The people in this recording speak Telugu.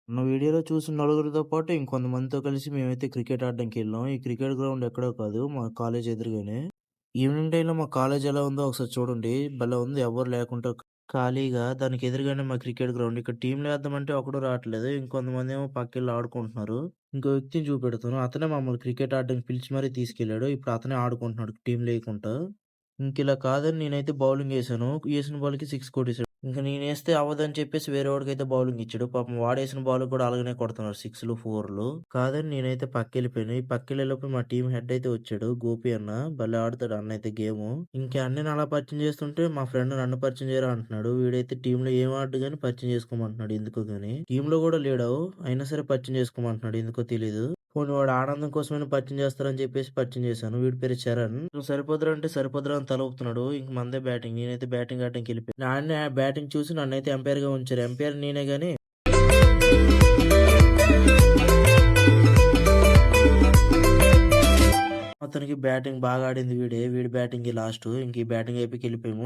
మన వీడియోలో చూసిన నలుగురితో పాటు ఇంకొంతమందితో కలిసి మేమైతే క్రికెట్ ఆడడానికెళ్ళాం. ఈ క్రికెట్ గ్రౌండ్ ఎక్కడో కాదు మా కాలేజ్ ఎదురుగానే. ఈవినింగ్ టైమ్‌లో మా కాలేజ్ ఎలా ఉందో ఒకసారి చూడండి. భలే ఉంది ఎవ్వరు లేకుండా ఖాళీగా దానికి ఎదురుగానే మా క్రికెట్ గ్రౌండ్. ఇక్కడ టీమ్‌లు ఏద్దామంటే ఒకడు రావట్లేదు. ఇంకొంతమందేమో పక్కెళ్ళి ఆడుకుంటున్నారు. ఇంకో వ్యక్తిని చూపెడుతాను. అతనే మమ్మల్ని క్రికెట్ ఆడడానికి పిలిచి మరీ తీసుకెళ్ళాడు. ఇప్పుడు అతనే ఆడుకుంటున్నాడు టీమ్‌లేయకుండా. ఇంకిలా కాదని నేనైతే బౌలింగేసాను. ఏసిన బాల్‌కి 6 కొట్టేసాడు. ఇంక నేనేస్తే అవ్వదని చెప్పేసి వేరే వాడికైతే బౌలింగ్ ఇచ్చాడు. పాపం వాడేసిన బాల్‌కి కూడా అలాగనే కొడుతున్నారు 6లు, 4లు. కాదని నేనైతే పక్కెళ్ళిపోయాను. ఈ పక్కెళ్ళేలోపు మా టీమ్ హెడ్ అయితే వచ్చాడు. గోపి అన్న. భలే ఆడుతాడు అన్నయితే గేము. ఇంక అన్నని అలా పరిచయం చేస్తుంటే మా ఫ్రెండ్ నన్ను పరిచయం చేయరా అంటున్నాడు. వీడైతే టీమ్‌లో ఏం ఆడడు గాని పరిచయం చేసుకోమంటున్నాడు ఎందుకో గాని. టీమ్‌లో కూడా లేడు. అయినా సరే పరిచయం చేసుకోమంటున్నాడు ఎందుకో తెలీదు. పోనీ వాడు ఆనందం కోసమైనా పరిచయం చేస్తారని చెప్పేసి పరిచయం చేశాను. వీడి పేరు చరణ్. "నువ్వు సరిపోదురా" అంటే సరిపోదురా అని తల ఊపుతున్నాడు. ఇంక మనదే బ్యాటింగ్. నేనైతే బ్యాటింగ్ ఆడడానికెళ్ళిపోయాను. ఆడిన బ్యాటింగ్ చూసి నన్నైతే ఎంపైర్‌గా ఉంచారు. ఎంపైర్ నేనే గాని మొత్తానికి బ్యాటింగ్ బాగా ఆడింది వీడే. వీడి బ్యాటింగే లాస్టు. ఇంక ఈ బ్యాటింగ్ అయిపోయాక ఎళ్ళిపోయాము.